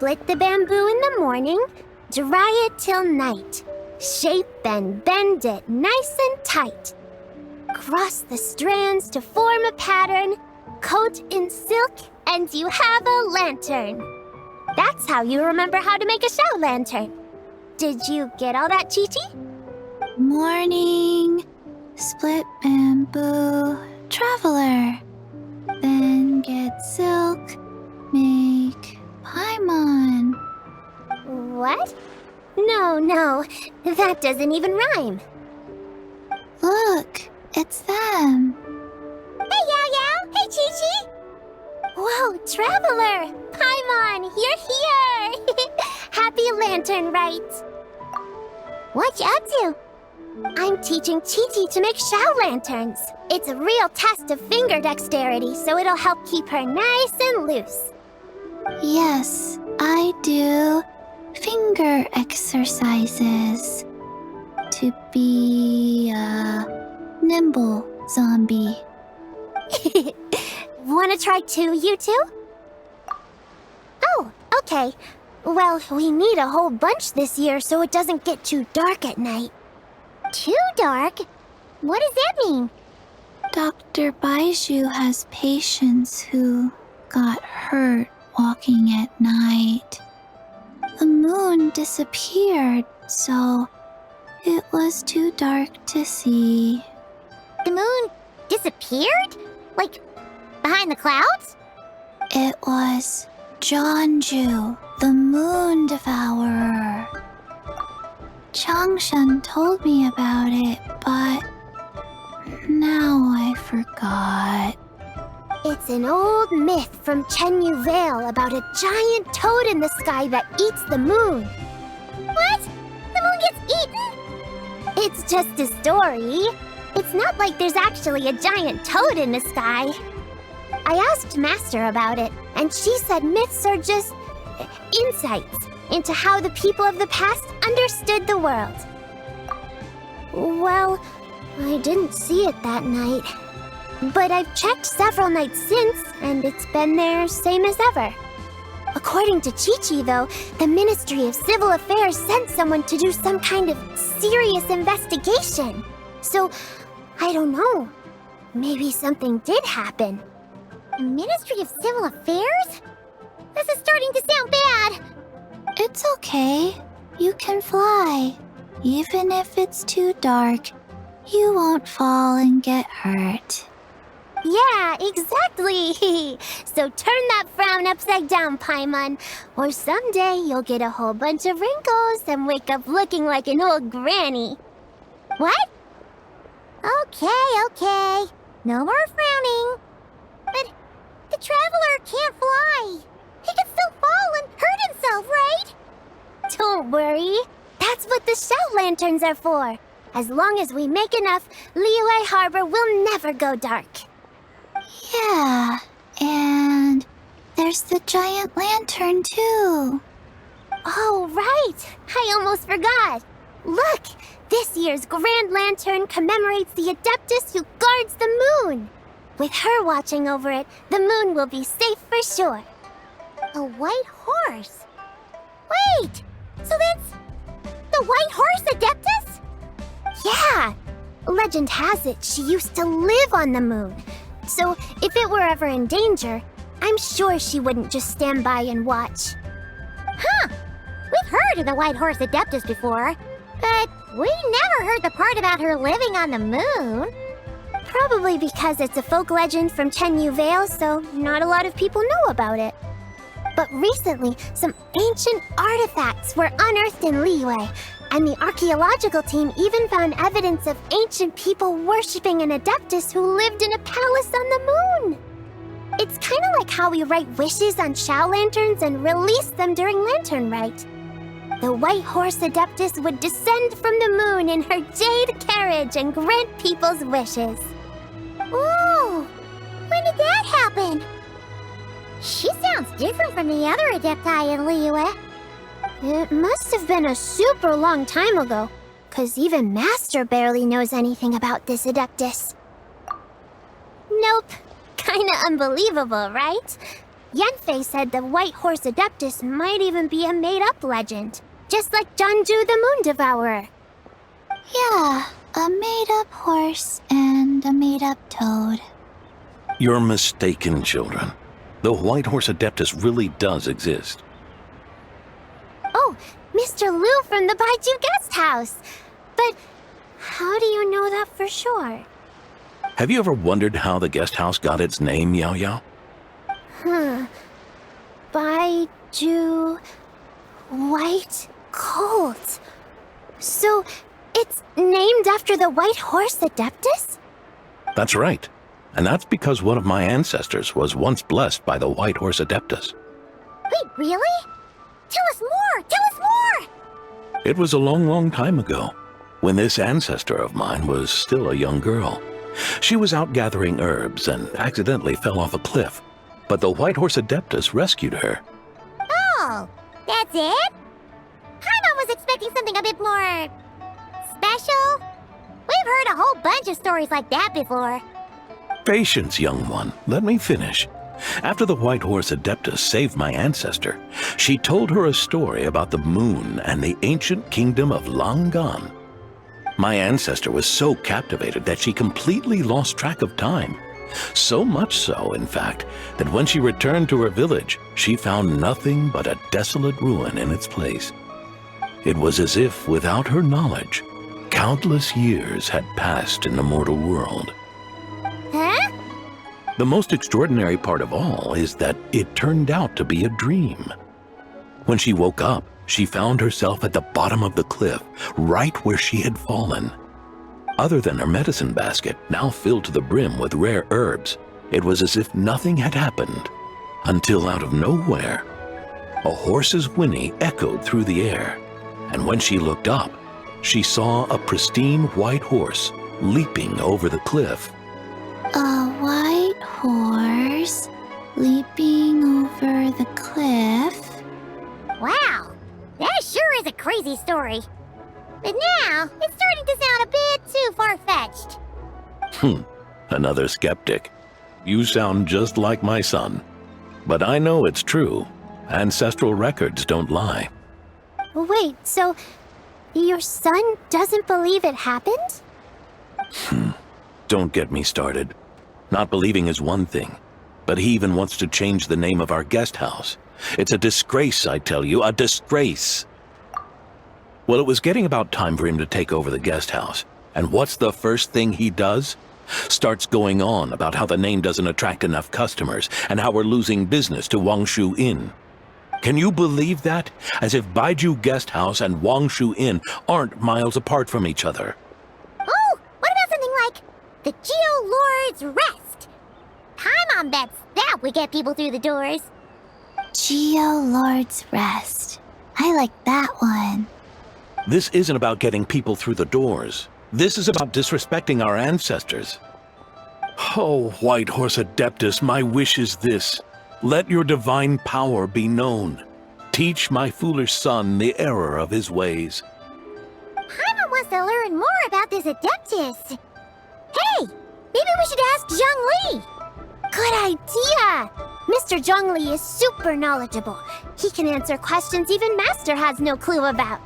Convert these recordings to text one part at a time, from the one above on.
Split the bamboo in the morning, dry it till night. Shape and bend it nice and tight. Cross the strands to form a pattern, coat in silk, and you have a lantern. That's how you remember how to make a shout lantern. Did you get all that, Chi-Chi? Morning, split bamboo, traveler. Then get silk, make paimon. What? No, that doesn't even rhyme. Look, it's them. Hey, Yao Yao! Hey, Chi-Chi! Whoa, Traveler! Paimon, you're here! Happy Lantern Rite! What you up to? I'm teaching Chi-Chi to make Shao lanterns. It's a real test of finger dexterity, so it'll help keep her nice and loose. Yes, I do finger exercises to be a nimble zombie. Wanna try too, you two? Oh, okay. Well, we need a whole bunch this year so it doesn't get too dark at night. Too dark? What does that mean? Dr. Baiju has patients who got hurt walking at night. The moon disappeared, so it was too dark to see. The moon disappeared? Like, behind the clouds? It was Jeonju, the moon devourer. Changshan told me about it, but now I forgot. It's an old myth from Chenyu Vale about a giant toad in the sky that eats the moon. What? The moon gets eaten? It's just a story. It's not like there's actually a giant toad in the sky. I asked Master about it, and she said myths are just insights into how the people of the past understood the world. Well, I didn't see it that night. But I've checked several nights since, and it's been there same as ever. According to Chi-Chi, though, the Ministry of Civil Affairs sent someone to do some kind of serious investigation. So, I don't know. Maybe something did happen. The Ministry of Civil Affairs? This is starting to sound bad. It's okay. You can fly. Even if it's too dark, you won't fall and get hurt. Yeah, exactly. So turn that frown upside down, Paimon, or someday you'll get a whole bunch of wrinkles and wake up looking like an old granny. What? Okay. No more frowning. But the Traveler can't fly. He can still fall and hurt himself, right? Don't worry. That's what the shout lanterns are for. As long as we make enough, Liyue Harbor will never go dark. Yeah, and there's the giant lantern too. Oh, right! I almost forgot. Look! This year's Grand Lantern commemorates the Adeptus who guards the moon. With her watching over it, the moon will be safe for sure. A white horse? Wait! So that's the White Horse Adeptus? Yeah! Legend has it she used to live on the moon. So if it were ever in danger, I'm sure she wouldn't just stand by and watch. Huh! We've heard of the White Horse Adeptus before, but we never heard the part about her living on the moon. Probably because it's a folk legend from Chenyu Vale, so not a lot of people know about it. But recently, some ancient artifacts were unearthed in Liyue, and the archaeological team even found evidence of ancient people worshipping an Adeptus who lived in a palace on the moon. It's kind of like how we write wishes on Shao lanterns and release them during Lantern Rite. The White Horse Adeptus would descend from the moon in her jade carriage and grant people's wishes. Ooh! When did that happen? She sounds different from the other Adepti in Liyue. It must have been a super long time ago, 'cause even Master barely knows anything about this Adeptus. Nope. Kinda unbelievable, right? Yanfei said the White Horse Adeptus might even be a made-up legend, just like Janju the Moon Devourer. Yeah, a made-up horse and a made-up toad. You're mistaken, children. The White Horse Adeptus really does exist. Oh, Mr. Liu from the Baiju Guest House. But how do you know that for sure? Have you ever wondered how the guest house got its name, Yao Yao? Baiju... White Colt. So, it's named after the White Horse Adeptus? That's right. And that's because one of my ancestors was once blessed by the White Horse Adeptus. Wait, really? Tell us more! Tell us more! It was a long, long time ago, when this ancestor of mine was still a young girl. She was out gathering herbs and accidentally fell off a cliff, but the White Horse Adeptus rescued her. Oh, that's it? Paimon was expecting something a bit more... special? We've heard a whole bunch of stories like that before. Patience, young one. Let me finish. After the White Horse Adeptus saved my ancestor, she told her a story about the moon and the ancient kingdom of Langan. My ancestor was so captivated that she completely lost track of time. So much so, in fact, that when she returned to her village, she found nothing but a desolate ruin in its place. It was as if, without her knowledge, countless years had passed in the mortal world. Huh? The most extraordinary part of all is that it turned out to be a dream. When she woke up, she found herself at the bottom of the cliff, right where she had fallen. Other than her medicine basket, now filled to the brim with rare herbs, it was as if nothing had happened, until out of nowhere, a horse's whinny echoed through the air, and when she looked up, she saw a pristine white horse leaping over the cliff. A white horse leaping over the cliff? Wow, that sure is a crazy story. But now, it's starting to sound a bit too far-fetched. Another skeptic. You sound just like my son. But I know it's true. Ancestral records don't lie. Wait, so your son doesn't believe it happened? Don't get me started. Not believing is one thing, but he even wants to change the name of our guest house. It's a disgrace, I tell you, a disgrace. Well, it was getting about time for him to take over the guest house. And what's the first thing he does? Starts going on about how the name doesn't attract enough customers and how we're losing business to Wangshu Inn. Can you believe that? As if Baiju Guest House and Wangshu Inn aren't miles apart from each other. Oh, what about something like the Geo Lord's Rest? Paimon bets that would get people through the doors. Geo Lord's Rest. I like that one. This isn't about getting people through the doors. This is about disrespecting our ancestors. Oh, White Horse Adeptus, my wish is this. Let your divine power be known. Teach my foolish son the error of his ways. Paimon wants to learn more about this Adeptus. Hey, maybe we should ask Zhongli. Good idea. Mr. Zhongli is super knowledgeable. He can answer questions even Master has no clue about.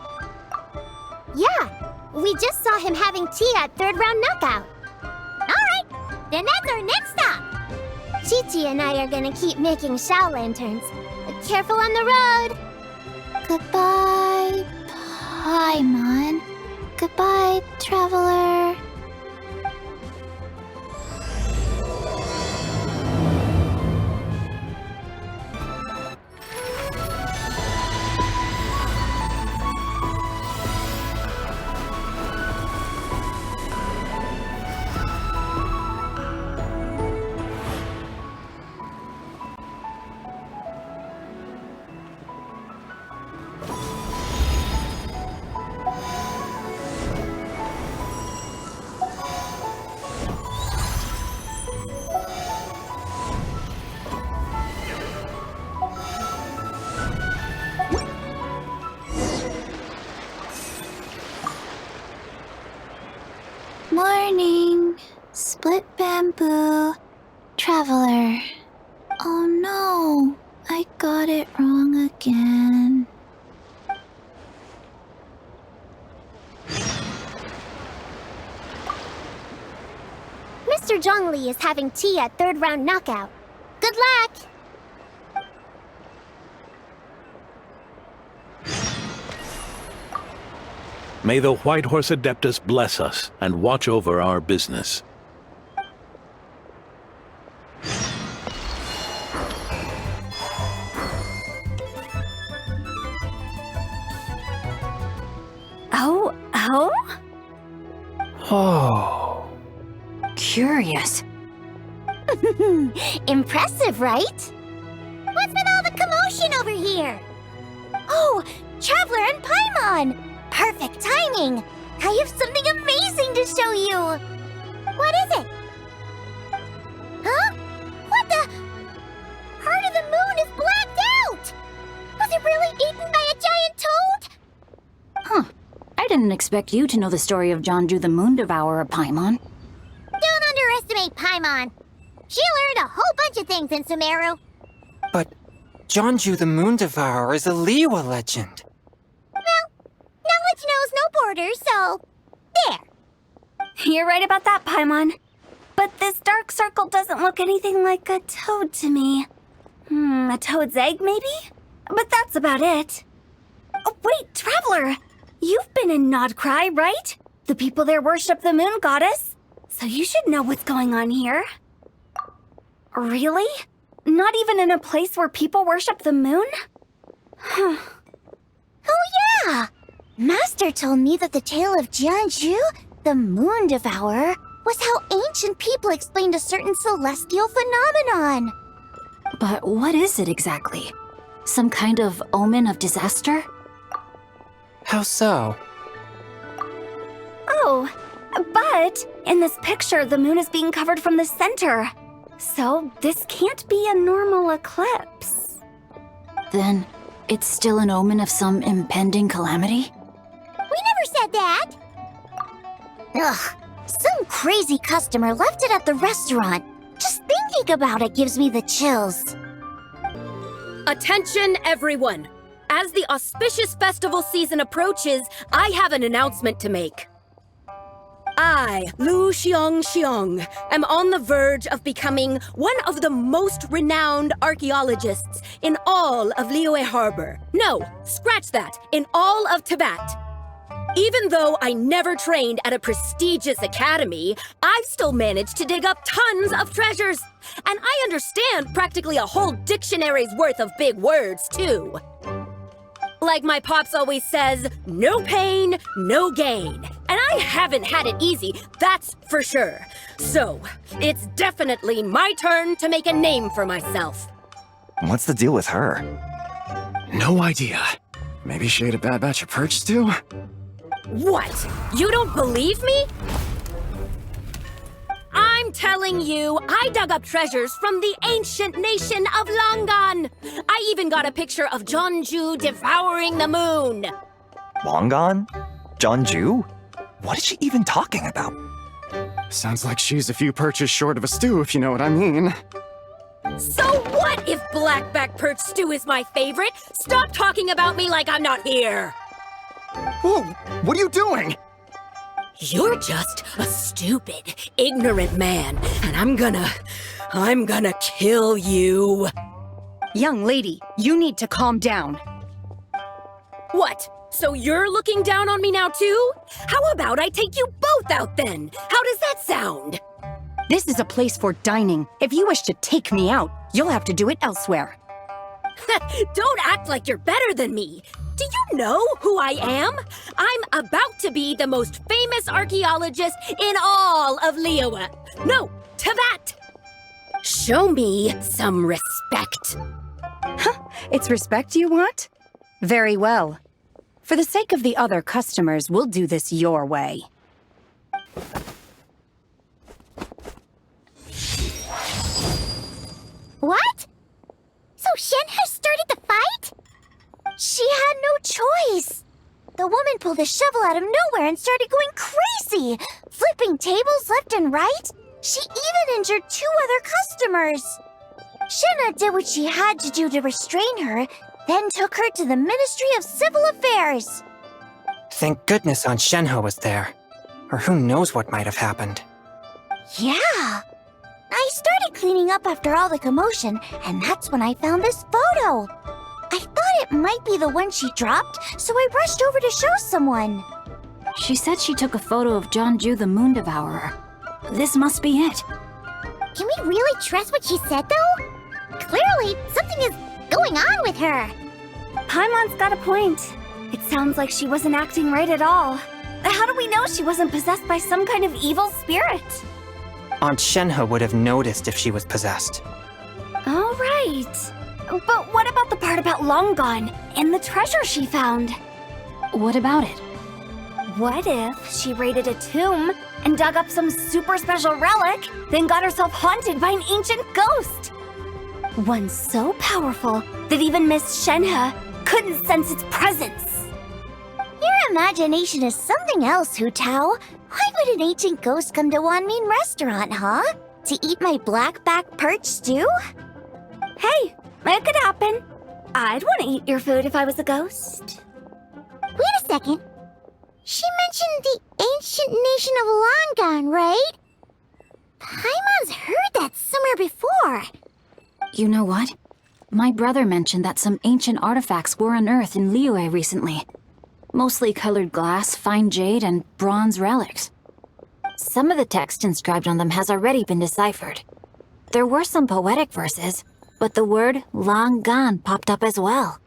Yeah, we just saw him having tea at third round knockout. Alright, then that's our next stop. Chi-Chi and I are gonna keep making Shao lanterns. Careful on the road. Goodbye, Paimon. Goodbye, traveler. Morning, split bamboo, traveler. Oh no, Master Zhongli is having tea at third round knockout. Good luck! May the White Horse Adeptus bless us and watch over our business. Oh? Oh. Curious. Impressive, right? What's with all the commotion over here? Oh, Traveler and Paimon! Perfect timing! I have something amazing to show you! What is it? Huh? What the? Part of the moon is blacked out! Was it really eaten by a giant toad? Huh. I didn't expect you to know the story of Jonju the Moon Devourer, Paimon. Don't underestimate Paimon. She learned a whole bunch of things in Sumeru. But Jonju the Moon Devourer is a Liyue legend. Well, knowledge knows no borders, so there. You're right about that, Paimon. But this dark circle doesn't look anything like a toad to me. A toad's egg, maybe? But that's about it. Oh, wait, Traveler! You've been in Nodcry, right? The people there worship the moon goddess. So you should know what's going on here. Really? Not even in a place where people worship the moon? Oh yeah! Master told me that the tale of Jianzhu, the Moon Devourer, was how ancient people explained a certain celestial phenomenon. But what is it exactly? Some kind of omen of disaster? How so? Oh, but in this picture, the moon is being covered from the center. So this can't be a normal eclipse. Then it's still an omen of some impending calamity? We never said that! Ugh, some crazy customer left it at the restaurant. Just thinking about it gives me the chills. Attention, everyone! As the auspicious festival season approaches, I have an announcement to make. I, Lu Xiong, am on the verge of becoming one of the most renowned archaeologists in all of Liyue Harbor. No, scratch that, in all of Tibet. Even though I never trained at a prestigious academy, I've still managed to dig up tons of treasures. And I understand practically a whole dictionary's worth of big words, too. Like my pops always says, no pain, no gain. And I haven't had it easy, that's for sure. So, it's definitely my turn to make a name for myself. What's the deal with her? No idea. Maybe she ate a bad batch of perch stew? What? You don't believe me? I'm telling you, I dug up treasures from the ancient nation of Longan. I even got a picture of Jonju devouring the moon. Longan? Jonju? What is she even talking about? Sounds like she's a few perches short of a stew, if you know what I mean. So what if blackback perch stew is my favorite? Stop talking about me like I'm not here. Whoa! What are you doing? You're just a stupid, ignorant man, and I'm gonna kill you. Young lady, you need to calm down. What? So you're looking down on me now too? How about I take you both out then? How does that sound? This is a place for dining. If you wish to take me out, you'll have to do it elsewhere. Don't act like you're better than me. Do you know who I am? I'm about to be the most famous archaeologist in all of Liyue. No, Tibet. Show me some respect. It's respect you want? Very well. For the sake of the other customers, we'll do this your way. What? So Shen has started the fight? She had no choice. The woman pulled a shovel out of nowhere and started going crazy, flipping tables left and right. She even injured 2 other customers. Shenna did what she had to do to restrain her, then took her to the Ministry of Civil Affairs. Thank goodness Aunt Shenhe was there. Or who knows what might have happened. Yeah. I started cleaning up after all the commotion, and that's when I found this photo. I thought it might be the one she dropped, so I rushed over to show someone. She said she took a photo of Zhongli the Moon Devourer. This must be it. Can we really trust what she said, though? Clearly, something is going on with her. Paimon's got a point. It sounds like she wasn't acting right at all. How do we know she wasn't possessed by some kind of evil spirit? Aunt Shenhe would have noticed if she was possessed. All right. But what about the part about Long Gone and the treasure she found? What about it? What if she raided a tomb and dug up some super special relic, then got herself haunted by an ancient ghost? One so powerful that even Miss Shenhe couldn't sense its presence. Your imagination is something else, Hu Tao. Why would an ancient ghost come to Wanmin restaurant, huh? To eat my blackback perch stew? Hey, it could happen. I'd want to eat your food if I was a ghost. Wait a second. She mentioned the ancient nation of Long Gone, right? Paimon's heard that somewhere before. You know what? My brother mentioned that some ancient artifacts were unearthed in Liyue recently. Mostly colored glass, fine jade, and bronze relics. Some of the text inscribed on them has already been deciphered. There were some poetic verses, but the word Long Gone popped up as well.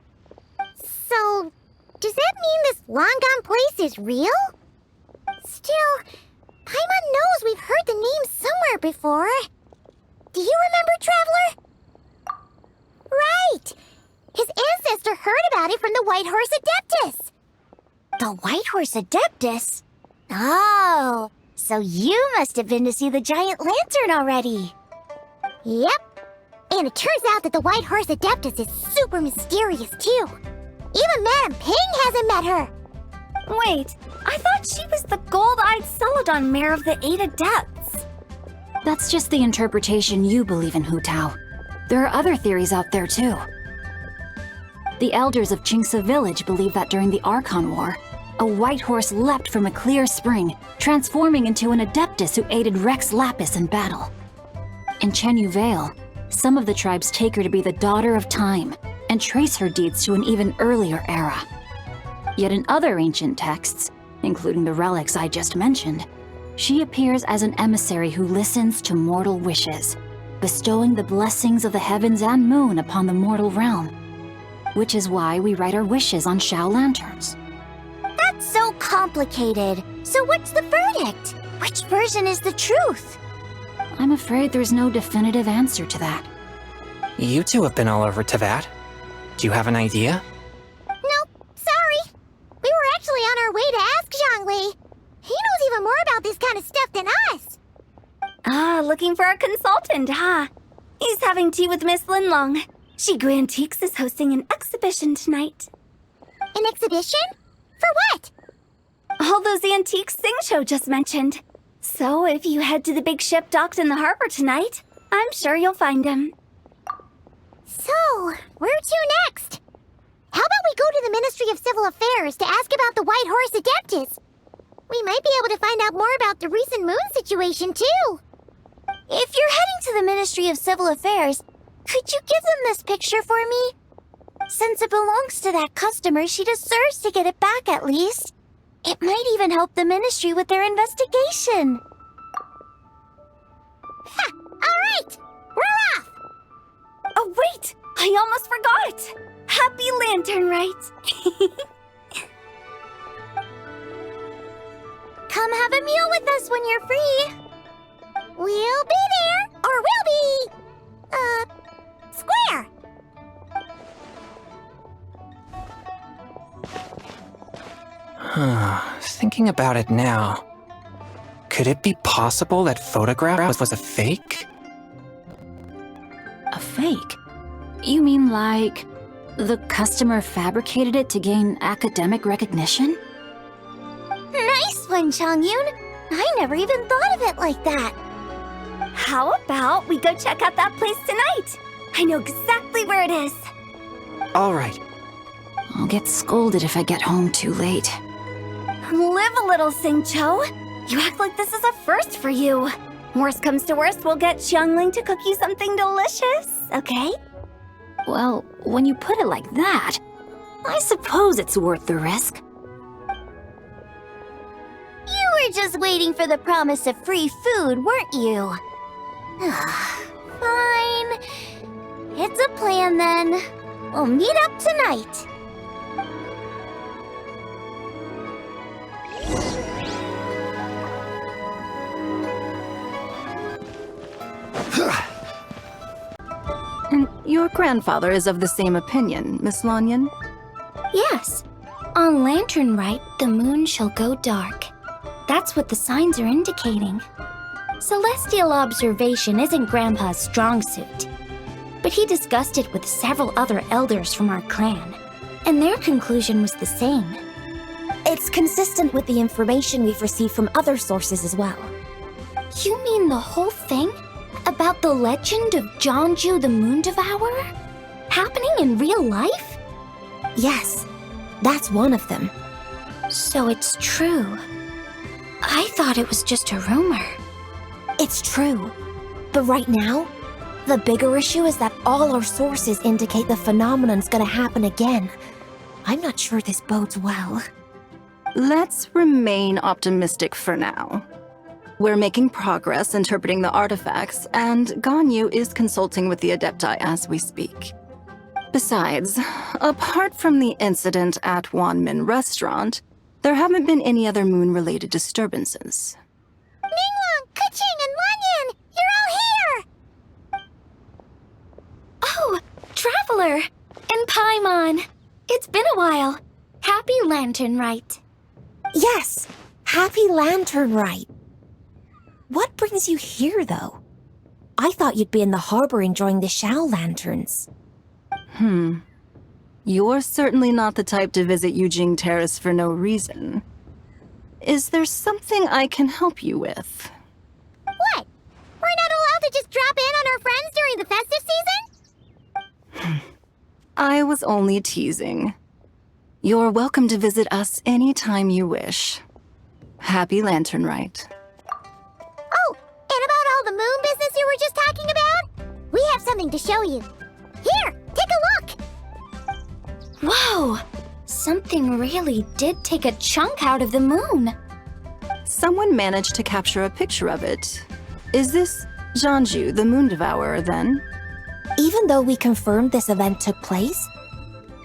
So, does that mean this Long Gone place is real? Still, Paimon knows we've heard the name somewhere before. Do you remember, Traveler? Right! His ancestor heard about it from the White Horse Adeptus. The White Horse Adeptus? Oh, so you must have been to see the giant lantern already. Yep. And it turns out that the White Horse Adeptus is super mysterious, too. Even Madame Ping hasn't met her. Wait, I thought she was the gold-eyed Celadon mare of the 8 Adepts. That's just the interpretation you believe in, Hu Tao. There are other theories out there, too. The elders of Qingce village believe that during the Archon War, a white horse leapt from a clear spring, transforming into an Adeptus who aided Rex Lapis in battle. In Chenyu Vale, some of the tribes take her to be the daughter of time and trace her deeds to an even earlier era. Yet in other ancient texts, including the relics I just mentioned, she appears as an emissary who listens to mortal wishes, bestowing the blessings of the heavens and moon upon the mortal realm. Which is why we write our wishes on Shao lanterns. That's so complicated. So what's the verdict? Which version is the truth? I'm afraid there's no definitive answer to that. You two have been all over Teyvat. Do you have an idea? Nope, sorry. We were actually on our way to ask Zhongli. He knows even more about this kind of stuff than us. Ah, looking for a consultant, huh? He's having tea with Miss Linlong. Shigu Antiques is hosting an exhibition tonight. An exhibition? For what? All those antiques Sing Show just mentioned. So if you head to the big ship docked in the harbor tonight, I'm sure you'll find him. So, where to next? How about we go to the Ministry of Civil Affairs to ask about the White Horse Adeptus? We might be able to find out more about the recent moon situation, too. If you're heading to the Ministry of Civil Affairs, could you give them this picture for me? Since it belongs to that customer, she deserves to get it back at least. It might even help the ministry with their investigation. Ha! All right! We're off! Oh, wait! I almost forgot! Happy Lantern Rite! Come have a meal with us when you're free. We'll be there, or we'll be... square. Thinking about it now, could it be possible that photograph was a fake? A fake? You mean like the customer fabricated it to gain academic recognition? Nice one, Chongyun. I never even thought of it like that. How about we go check out that place tonight? I know exactly where it is. All right. I'll get scolded if I get home too late. Live a little, Sing Cho. You act like this is a first for you. Worst comes to worst, we'll get Zhongli to cook you something delicious, okay? Well, when you put it like that, I suppose it's worth the risk. You were just waiting for the promise of free food, weren't you? Fine. It's a plan then. We'll meet up tonight. And your grandfather is of the same opinion, Miss Lanyan? Yes. On Lantern Rite, the moon shall go dark. That's what the signs are indicating. Celestial observation isn't Grandpa's strong suit. But he discussed it with several other elders from our clan, and their conclusion was the same. It's consistent with the information we've received from other sources as well. You mean the whole thing? About the legend of Zhongju the Moon Devourer? Happening in real life? Yes, that's one of them. So it's true. I thought it was just a rumor. It's true. But right now, the bigger issue is that all our sources indicate the phenomenon's gonna happen again. I'm not sure this bodes well. Let's remain optimistic for now. We're making progress interpreting the artifacts, and Ganyu is consulting with the Adepti as we speak. Besides, apart from the incident at Wanmin Restaurant, there haven't been any other moon-related disturbances. Ningguang, Keqing, and Lanyan! You're all here! Oh, Traveler! And Paimon! It's been a while. Happy Lantern Rite. Yes, happy Lantern Rite. What brings you here, though? I thought you'd be in the harbor enjoying the Shao lanterns. You're certainly not the type to visit Yujing Terrace for no reason. Is there something I can help you with? What? We're not allowed to just drop in on our friends during the festive season? I was only teasing. You're welcome to visit us anytime you wish. Happy Lantern Rite. Oh, and about all the moon business you were just talking about? We have something to show you. Here, take a look! Whoa! Something really did take a chunk out of the moon. Someone managed to capture a picture of it. Is this Zhongju, the Moon Devourer, then? Even though we confirmed this event took place,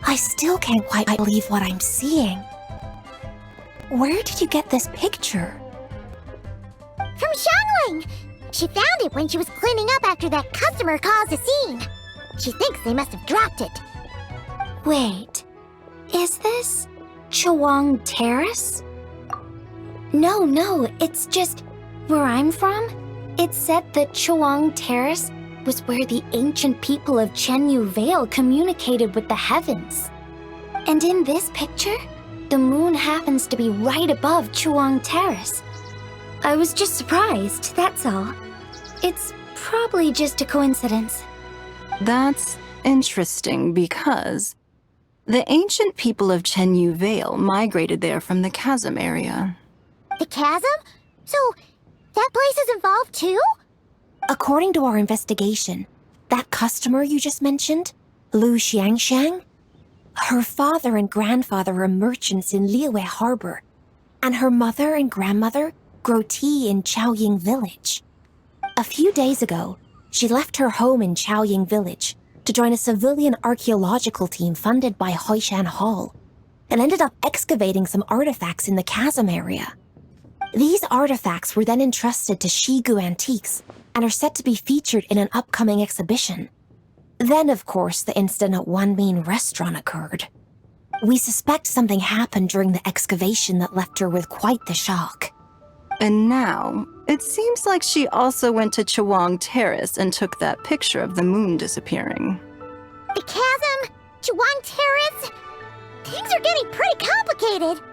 I still can't quite believe what I'm seeing. Where did you get this picture? From Xiangling! She found it when she was cleaning up after that customer caused a scene. She thinks they must have dropped it. Wait, is this Taiguang Terrace? No, it's just where I'm from. It said that Taiguang Terrace was where the ancient people of Chenyu Vale communicated with the heavens. And in this picture, the moon happens to be right above Taiguang Terrace. I was just surprised, that's all. It's probably just a coincidence. That's interesting because the ancient people of Chenyu Vale migrated there from the chasm area. The chasm? So, that place is involved too? According to our investigation, that customer you just mentioned, Lu Xiangxiang, her father and grandfather are merchants in Liyue Harbor, and her mother and grandmother grow tea in Chaoying Village. A few days ago, she left her home in Chaoying Village to join a civilian archaeological team funded by Hoishan Hall, and ended up excavating some artifacts in the chasm area. These artifacts were then entrusted to Shigu Antiques and are set to be featured in an upcoming exhibition. Then, of course, the incident at Wanmin Restaurant occurred. We suspect something happened during the excavation that left her with quite the shock. And now, it seems like she also went to Taiguang Terrace and took that picture of the moon disappearing. The chasm? Taiguang Terrace? Things are getting pretty complicated.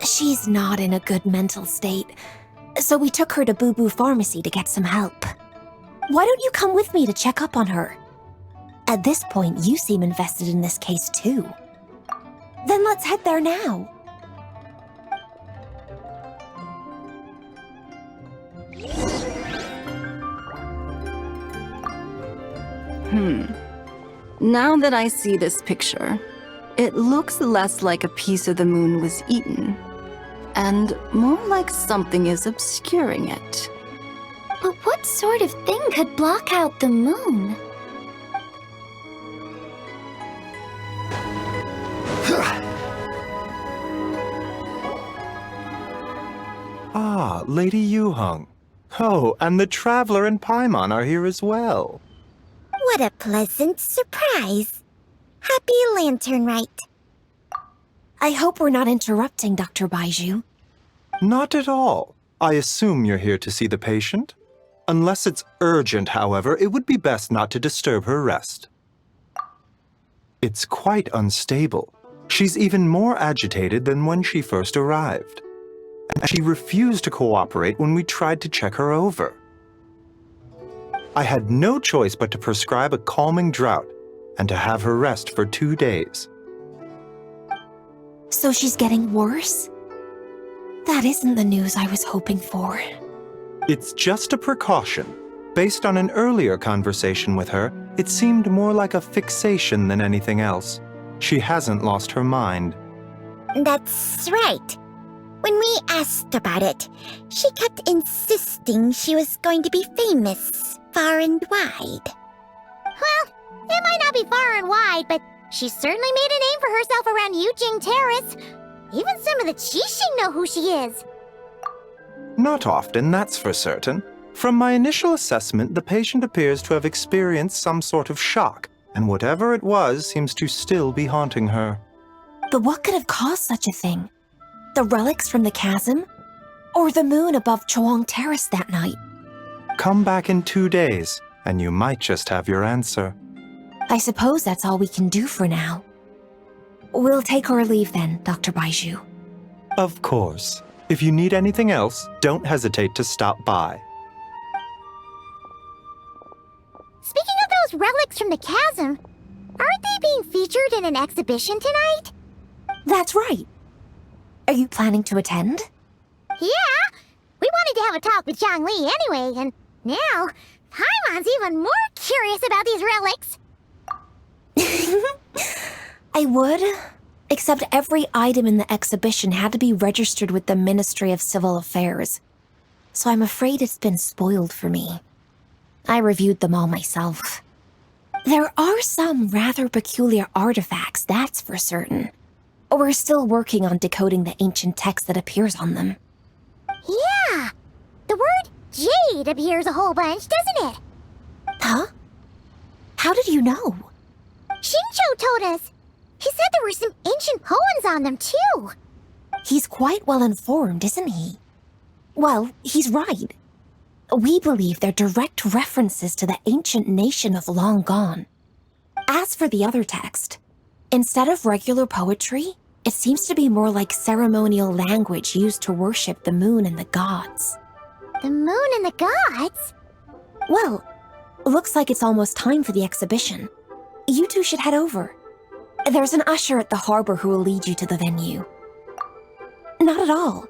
She's not in a good mental state, so we took her to Boo Boo Pharmacy to get some help. Why don't you come with me to check up on her? At this point, you seem invested in this case too. Then let's head there now. Now that I see this picture, it looks less like a piece of the moon was eaten, and more like something is obscuring it. But what sort of thing could block out the moon? Ah, Lady Yuheng. Oh, and the Traveler and Paimon are here as well. What a pleasant surprise. Happy Lantern Rite. I hope we're not interrupting, Dr. Baiju. Not at all. I assume you're here to see the patient? Unless it's urgent, however, it would be best not to disturb her rest. It's quite unstable. She's even more agitated than when she first arrived. And she refused to cooperate when we tried to check her over. I had no choice but to prescribe a calming draught and to have her rest for 2 days. So she's getting worse? That isn't the news I was hoping for. It's just a precaution. Based on an earlier conversation with her, it seemed more like a fixation than anything else. She hasn't lost her mind. That's right. When we asked about it, she kept insisting she was going to be famous far and wide. Well, it might not be far and wide, but she certainly made a name for herself around Yujing Terrace. Even some of the Qixing know who she is. Not often, that's for certain. From my initial assessment, the patient appears to have experienced some sort of shock, and whatever it was seems to still be haunting her. But what could have caused such a thing? The relics from the chasm? Or the moon above Chuang Terrace that night? Come back in 2 days, and you might just have your answer. I suppose that's all we can do for now. We'll take our leave then, Dr. Baiju. Of course. If you need anything else, don't hesitate to stop by. Speaking of those relics from the chasm, aren't they being featured in an exhibition tonight? That's right. Are you planning to attend? Yeah! We wanted to have a talk with Zhongli anyway, and now Paimon's even more curious about these relics. I would, except every item in the exhibition had to be registered with the Ministry of Civil Affairs, so I'm afraid it's been spoiled for me. I reviewed them all myself. There are some rather peculiar artifacts, that's for certain. We're still working on decoding the ancient text that appears on them. Yeah! The word jade appears a whole bunch, doesn't it? Huh? How did you know? Shincho told us. He said there were some ancient poems on them, too. He's quite well informed, isn't he? Well, he's right. We believe they're direct references to the ancient nation of long gone. As for the other text, instead of regular poetry, it seems to be more like ceremonial language used to worship the moon and the gods. The moon and the gods? Well, looks like it's almost time for the exhibition. You two should head over. There's an usher at the harbor who will lead you to the venue. Not at all.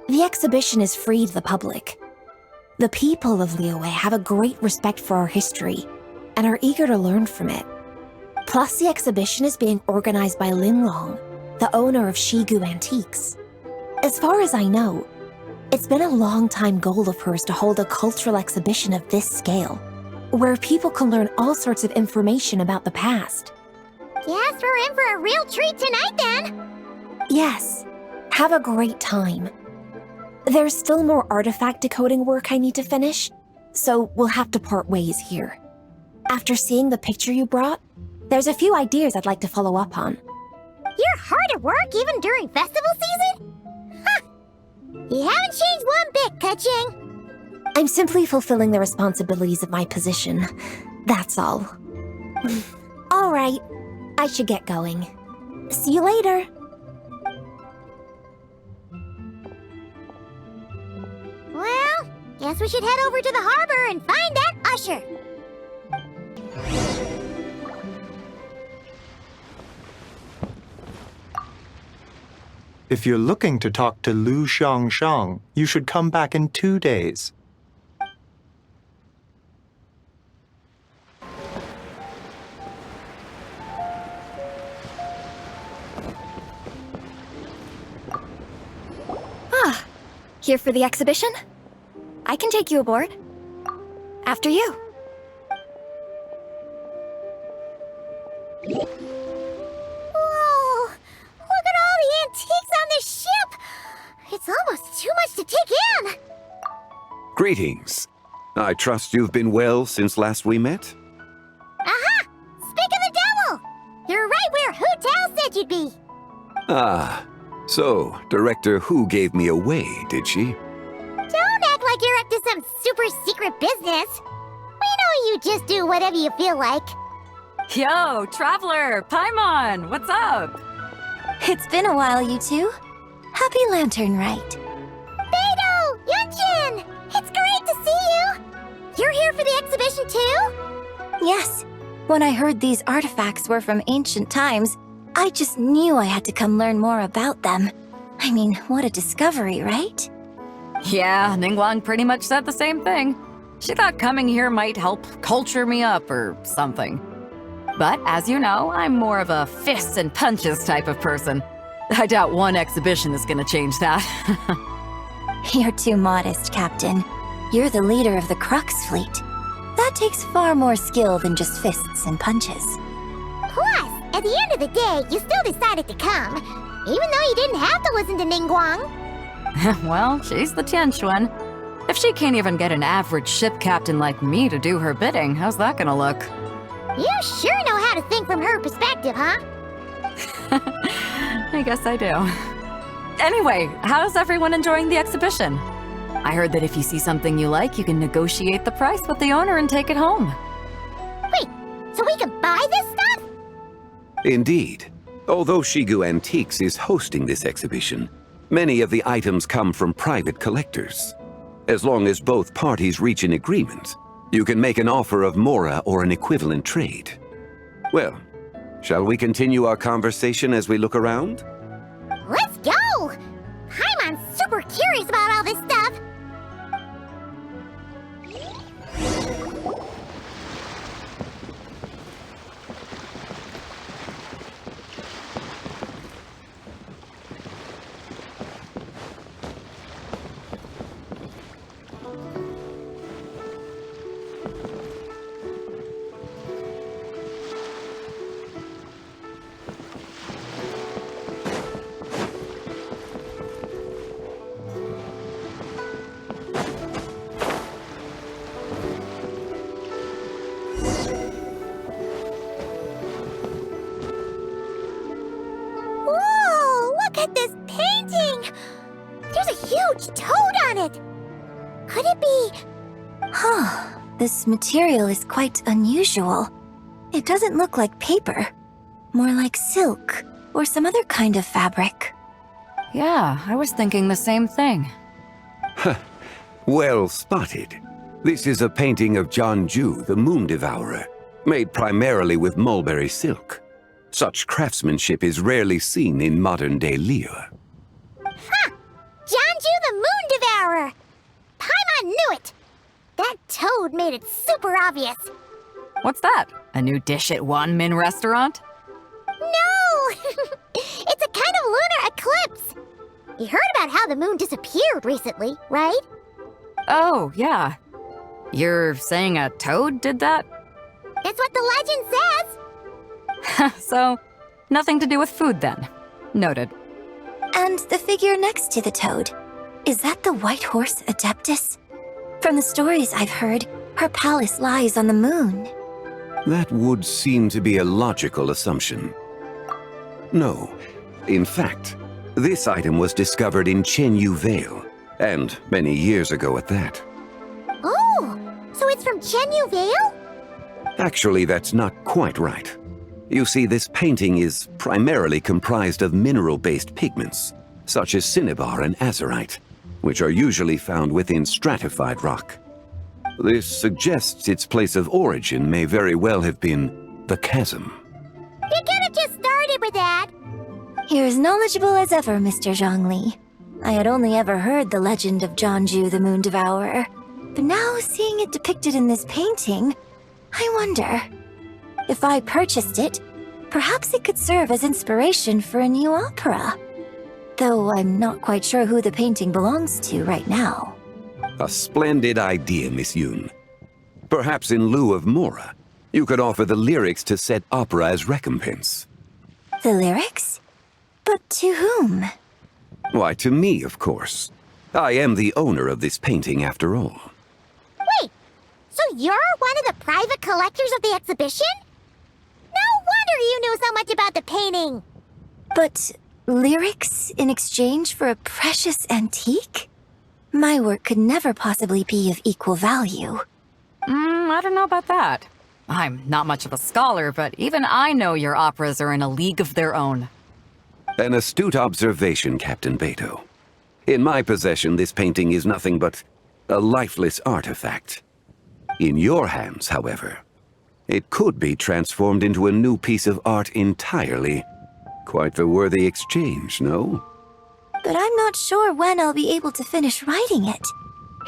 The exhibition is free to the public. The people of Liyue have a great respect for our history and are eager to learn from it. Plus, the exhibition is being organized by Linlong, the owner of Shigu Antiques. As far as I know, it's been a long-time goal of hers to hold a cultural exhibition of this scale, where people can learn all sorts of information about the past. Guess we're in for a real treat tonight, then. Yes, have a great time. There's still more artifact decoding work I need to finish, so we'll have to part ways here. After seeing the picture you brought, there's a few ideas I'd like to follow up on. You're hard at work even during festival season? Ha! You haven't changed one bit, Keqing. I'm simply fulfilling the responsibilities of my position. That's all. All right, I should get going. See you later. Well, guess we should head over to the harbor and find that usher. If you're looking to talk to Lu Xiangshang, you should come back in 2 days. Here for the exhibition? I can take you aboard. After you. Whoa! Look at all the antiques on this ship! It's almost too much to take in! Greetings. I trust you've been well since last we met? Aha! Speak of the devil! You're right where Hu Tao said you'd be! Ah, so Director Hu gave me away, did she? Don't act like you're up to some super secret business! We know you just do whatever you feel like. Yo, Traveler! Paimon! What's up? It's been a while, you two. Happy Lantern Rite. Beidou! Yunshin! It's great to see you! You're here for the exhibition too? Yes. When I heard these artifacts were from ancient times, I just knew I had to come learn more about them. I mean, what a discovery, right? Yeah, Ningguang pretty much said the same thing. She thought coming here might help culture me up or something. But as you know, I'm more of a fists and punches type of person. I doubt one exhibition is gonna change that. You're too modest, Captain. You're the leader of the Crux fleet. That takes far more skill than just fists and punches. Plus, at the end of the day, you still decided to come, even though you didn't have to listen to Ningguang. Well, she's the Tianch one. If she can't even get an average ship captain like me to do her bidding, how's that gonna look? You sure know how to think from her perspective, huh? I guess I do. Anyway, how's everyone enjoying the exhibition? I heard that if you see something you like, you can negotiate the price with the owner and take it home. Wait, so we can buy this stuff? Indeed. Although Shigu Antiques is hosting this exhibition, many of the items come from private collectors. As long as both parties reach an agreement, you can make an offer of mora or an equivalent trade. Well, shall we continue our conversation as we look around? Let's go! I'm super curious about all this stuff. At this painting! There's a huge toad on it! Could it be... Huh. This material is quite unusual. It doesn't look like paper. More like silk, or some other kind of fabric. Yeah, I was thinking the same thing. Well spotted. This is a painting of Zhongli, the Moon Devourer, made primarily with mulberry silk. Such craftsmanship is rarely seen in modern-day Liyue. Ha! Zhongli the Moon Devourer! Paimon knew it! That toad made it super obvious. What's that? A new dish at Wanmin restaurant? No! It's a kind of lunar eclipse. You heard about how the moon disappeared recently, right? Oh, yeah. You're saying a toad did that? That's what the legend says. So, nothing to do with food then. Noted. And the figure next to the toad, is that the White Horse Adeptus? From the stories I've heard, her palace lies on the moon. That would seem to be a logical assumption. No. In fact, this item was discovered in Chenyu Vale, and many years ago at that. Oh, so it's from Chenyu Vale? Actually, that's not quite right. You see, this painting is primarily comprised of mineral-based pigments, such as cinnabar and azurite, which are usually found within stratified rock. This suggests its place of origin may very well have been the chasm. You could have just started with that. You're as knowledgeable as ever, Mr. Zhongli. I had only ever heard the legend of Zhongli the Moon Devourer, but now seeing it depicted in this painting, I wonder... If I purchased it, perhaps it could serve as inspiration for a new opera. Though I'm not quite sure who the painting belongs to right now. A splendid idea, Miss Yoon. Perhaps in lieu of Mora, you could offer the lyrics to said opera as recompense. The lyrics? But to whom? Why, to me, of course. I am the owner of this painting, after all. Wait, so you're one of the private collectors of the exhibition? No wonder you knew so much about the painting! But lyrics in exchange for a precious antique? My work could never possibly be of equal value. I don't know about that. I'm not much of a scholar, but even I know your operas are in a league of their own. An astute observation, Captain Beto. In my possession, this painting is nothing but a lifeless artifact. In your hands, however, it could be transformed into a new piece of art entirely. Quite the worthy exchange, no? But I'm not sure when I'll be able to finish writing it.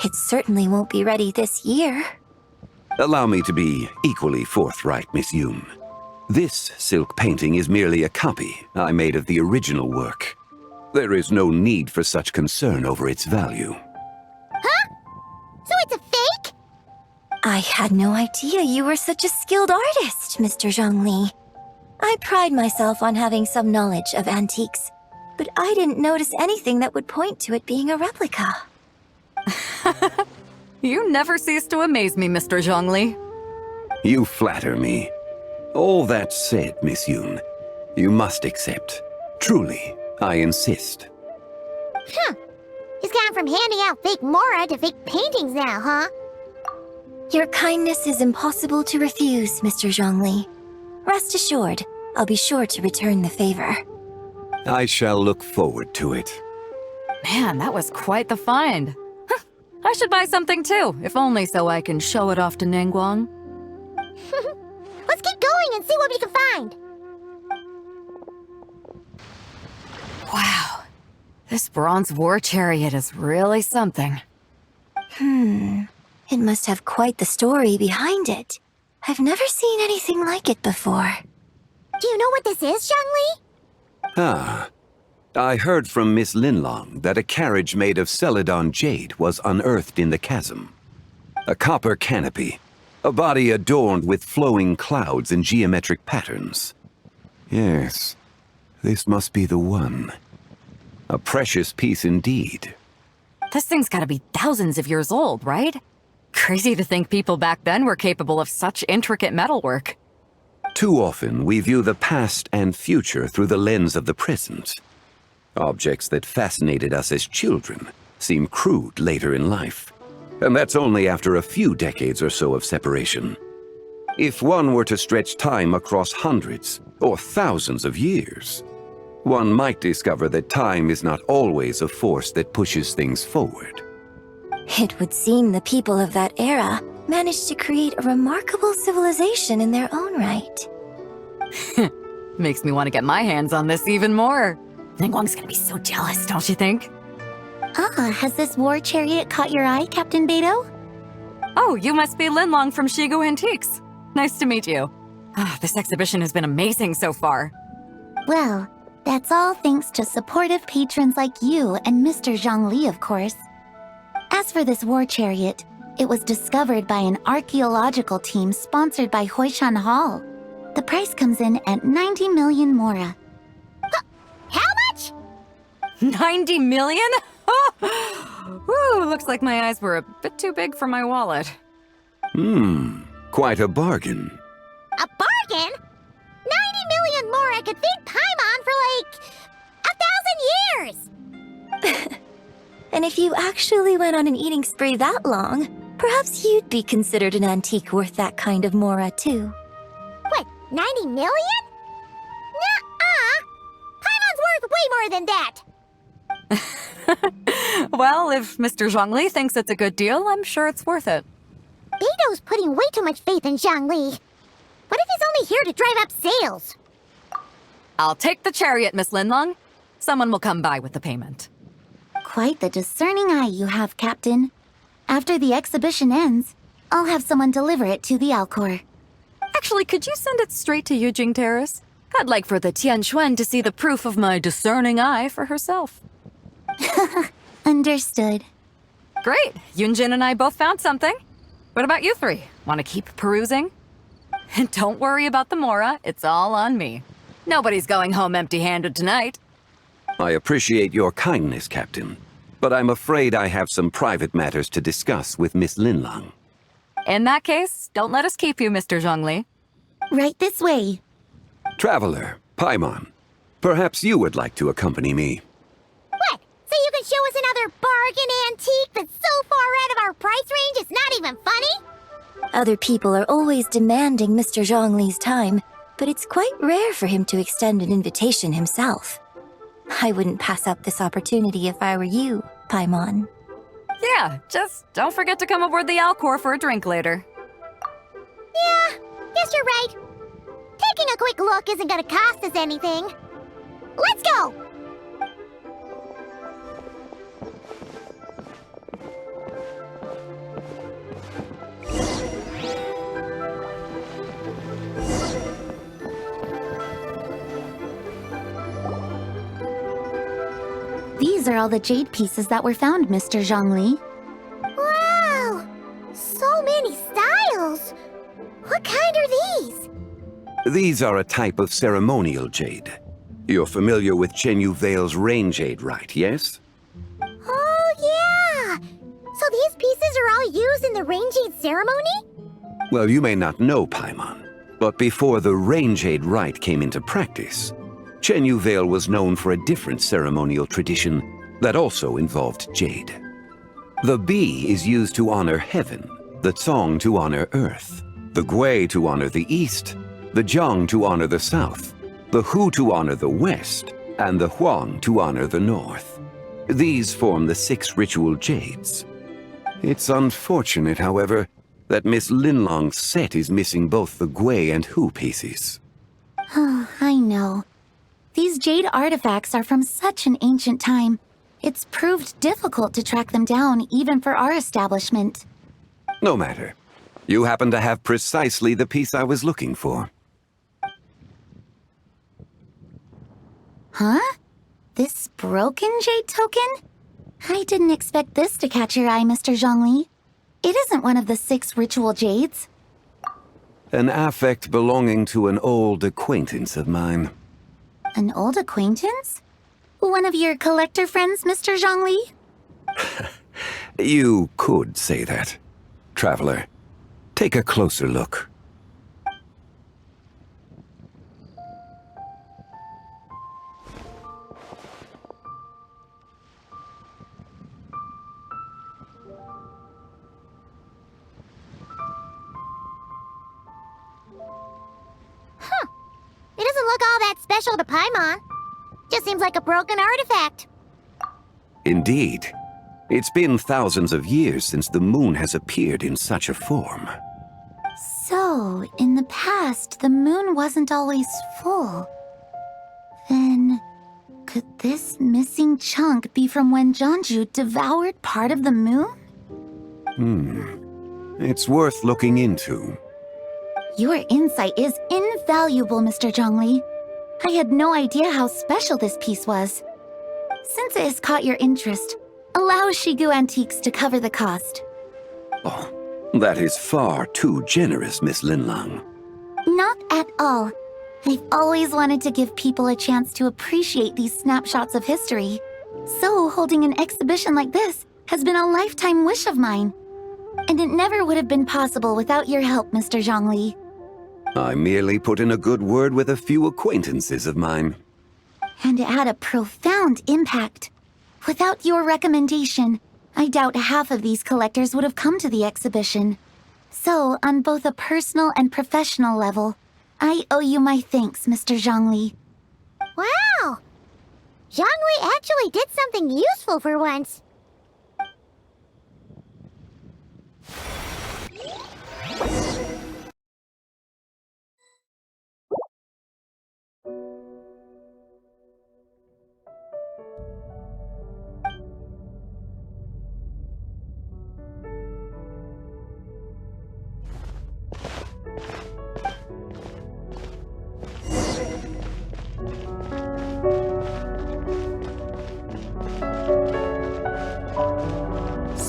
It certainly won't be ready this year. Allow me to be equally forthright, Miss Yoon. This silk painting is merely a copy I made of the original work. There is no need for such concern over its value. Huh? So it's a fake? I had no idea you were such a skilled artist, Mr. Zhongli. I pride myself on having some knowledge of antiques, but I didn't notice anything that would point to it being a replica. You never cease to amaze me, Mr. Zhongli. You flatter me. All that said, Miss Yoon, you must accept. Truly, I insist. Huh. He's gone from handing out fake Mora to fake paintings now, huh? Your kindness is impossible to refuse, Mr. Zhongli. Rest assured, I'll be sure to return the favor. I shall look forward to it. Man, that was quite the find. I should buy something too, if only so I can show it off to Ningguang. Let's keep going and see what we can find. Wow, this bronze war chariot is really something. It must have quite the story behind it. I've never seen anything like it before. Do you know what this is, Zhongli? Ah. I heard from Miss Linlong that a carriage made of Celadon jade was unearthed in the chasm. A copper canopy, a body adorned with flowing clouds and geometric patterns. Yes, this must be the one. A precious piece indeed. This thing's gotta be thousands of years old, right? Crazy to think people back then were capable of such intricate metalwork. Too often, we view the past and future through the lens of the present. Objects that fascinated us as children seem crude later in life. And that's only after a few decades or so of separation. If one were to stretch time across hundreds or thousands of years, one might discover that time is not always a force that pushes things forward. It would seem the people of that era managed to create a remarkable civilization in their own right. Makes me want to get my hands on this even more. Ningguang's gonna be so jealous, don't you think? Has this war chariot caught your eye, Captain Beto? Oh, you must be Linlong from Shigu Antiques. Nice to meet you. This exhibition has been amazing so far. Well, that's all thanks to supportive patrons like you and Mr. Zhongli, of course. As for this war chariot, it was discovered by an archaeological team sponsored by Hoishan Hall. The price comes in at 90 million Mora. How much? 90 million? Woo, looks like my eyes were a bit too big for my wallet. Quite a bargain. A bargain? 90 million Mora could feed Paimon for like 1,000 years! And if you actually went on an eating spree that long, perhaps you'd be considered an antique worth that kind of Mora too. What, 90 million? Nuh-uh! Paimon's worth way more than that! Well, if Mr. Zhongli thinks it's a good deal, I'm sure it's worth it. Beto's putting way too much faith in Zhongli. What if he's only here to drive up sales? I'll take the chariot, Miss Linlong. Someone will come by with the payment. Quite the discerning eye you have, Captain. After the exhibition ends, I'll have someone deliver it to the Alcor. Actually, could you send it straight to Yujing Terrace? I'd like for the Tianquan to see the proof of my discerning eye for herself. Understood. Great! Yunjin and I both found something. What about you three? Want to keep perusing? And don't worry about the Mora, it's all on me. Nobody's going home empty-handed tonight. I appreciate your kindness, Captain, but I'm afraid I have some private matters to discuss with Miss Linlang. In that case, don't let us keep you, Mr. Zhongli. Right this way. Traveler, Paimon, perhaps you would like to accompany me. What? So you can show us another bargain antique that's so far out of our price range it's not even funny? Other people are always demanding Mr. Zhongli's time, but it's quite rare for him to extend an invitation himself. I wouldn't pass up this opportunity if I were you, Paimon. Yeah, just don't forget to come aboard the Alcor for a drink later. Yeah, guess you're right. Taking a quick look isn't gonna cost us anything. Let's go! These are all the jade pieces that were found, Mr. Zhongli. Wow! So many styles! What kind are these? These are a type of ceremonial jade. You're familiar with Chenyu Vale's rain jade rite, yes? Oh, yeah! So these pieces are all used in the rain jade ceremony? Well, you may not know, Paimon, but before the rain jade rite came into practice, Chenyu Vale was known for a different ceremonial tradition that also involved jade. The Bi is used to honor heaven, the Cong to honor earth, the Gui to honor the east, the Zhang to honor the south, the Hu to honor the west, and the Huang to honor the north. These form the 6 ritual jades. It's unfortunate, however, that Miss Linlong's set is missing both the Gui and Hu pieces. Oh, I know. These jade artifacts are from such an ancient time. It's proved difficult to track them down, even for our establishment. No matter. You happen to have precisely the piece I was looking for. Huh? This broken jade token? I didn't expect this to catch your eye, Mr. Zhongli. It isn't one of the 6 ritual jades. An affect belonging to an old acquaintance of mine. An old acquaintance? One of your collector friends, Mr. Zhongli? You could say that. Traveler, take a closer look. It doesn't look all that special to Paimon. Just seems like a broken artifact. Indeed. It's been thousands of years since the moon has appeared in such a form. So, in the past, the moon wasn't always full. Then, could this missing chunk be from when Zhongju devoured part of the moon? It's worth looking into. Your insight is invaluable, Mr. Zhongli. I had no idea how special this piece was. Since it has caught your interest, allow Shigu Antiques to cover the cost. Oh, that is far too generous, Miss Linlang. Not at all. I've always wanted to give people a chance to appreciate these snapshots of history. So holding an exhibition like this has been a lifetime wish of mine. And it never would have been possible without your help, Mr. Zhongli. I merely put in a good word with a few acquaintances of mine. And it had a profound impact. Without your recommendation, I doubt half of these collectors would have come to the exhibition. So, on both a personal and professional level, I owe you my thanks, Mr. Zhongli. Wow! Zhongli actually did something useful for once.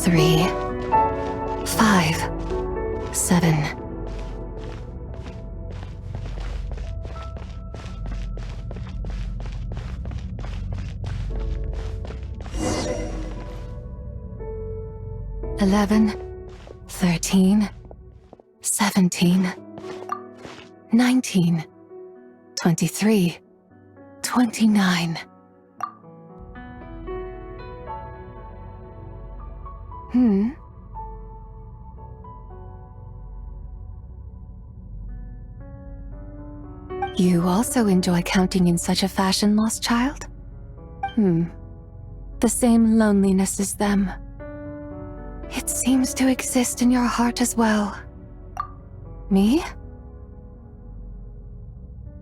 3, 5, 7. "11, 13, 17, 19, 23, 29. You also enjoy counting in such a fashion, lost child? The same loneliness as them. It seems to exist in your heart as well. Me?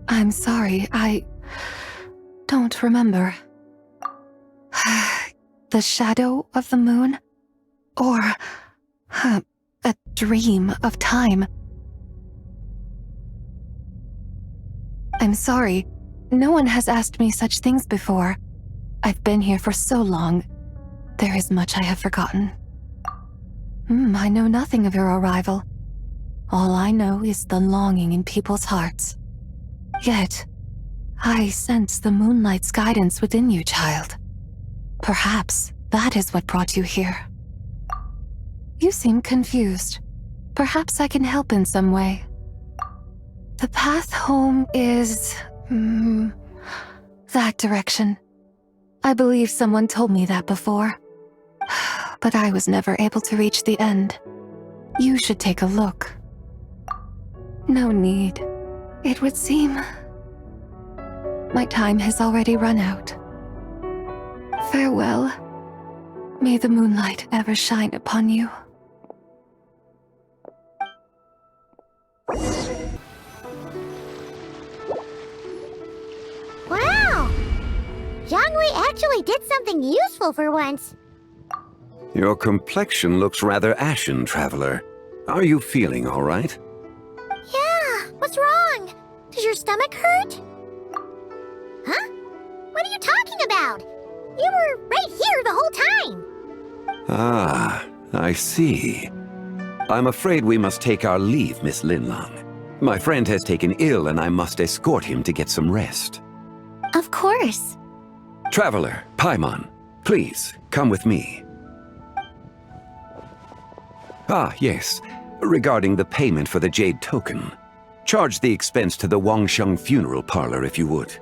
I'm sorry, I don't remember. The shadow of the moon? Or a dream of time? I'm sorry, no one has asked me such things before. I've been here for so long. There is much I have forgotten. I know nothing of your arrival. All I know is the longing in people's hearts. Yet, I sense the moonlight's guidance within you, child. Perhaps that is what brought you here. You seem confused. Perhaps I can help in some way. The path home is... that direction. I believe someone told me that before. But I was never able to reach the end. You should take a look. No need. It would seem... my time has already run out. Farewell. May the moonlight ever shine upon you. Wow! Zhongli actually did something useful for once. Your complexion looks rather ashen, traveler. Are you feeling all right? Yeah, what's wrong? Does your stomach hurt? Huh? What are you talking about? You were right here the whole time. Ah, I see. I'm afraid we must take our leave, Miss Linlang. My friend has taken ill and I must escort him to get some rest. Of course. Traveler, Paimon, please, come with me. Ah, yes. Regarding the payment for the jade token. Charge the expense to the Wangsheng funeral parlor if you would.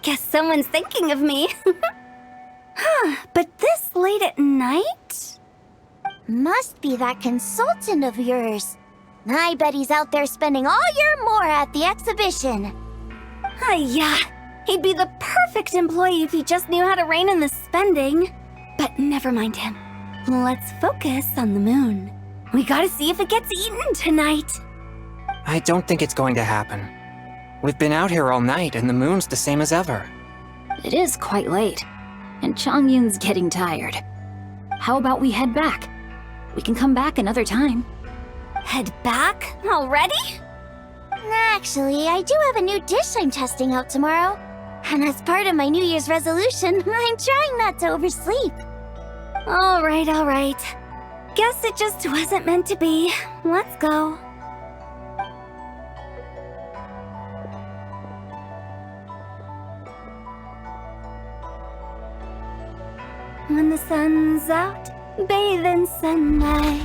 Guess someone's thinking of me. But this late at night? Must be that consultant of yours. I bet he's out there spending all year more at the exhibition. Yeah, he'd be the perfect employee if he just knew how to rein in the spending. But never mind him. Let's focus on the moon. We gotta see if it gets eaten tonight. I don't think it's going to happen. We've been out here all night and the moon's the same as ever. It is quite late, and Chongyun's getting tired. How about we head back? We can come back another time. Head back? Already? Actually, I do have a new dish I'm testing out tomorrow. And as part of my New Year's resolution, I'm trying not to oversleep. All right. Guess it just wasn't meant to be. Let's go. When the sun's out, bathe in sunlight.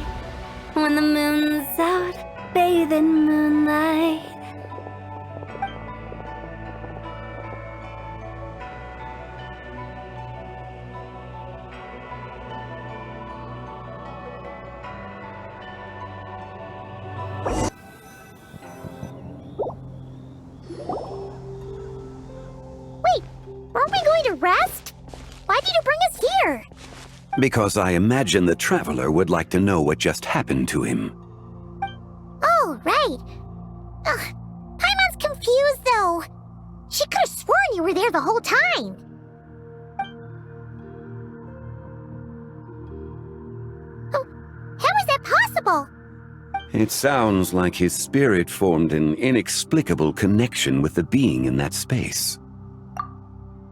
When the moon's out, bathe in moonlight. Wait, weren't we going to rest? Why did you bring us here? Because I imagine the traveler would like to know what just happened to him. Oh, right. Ugh, Paimon's confused, though. She could have sworn you were there the whole time. Oh, how is that possible? It sounds like his spirit formed an inexplicable connection with the being in that space.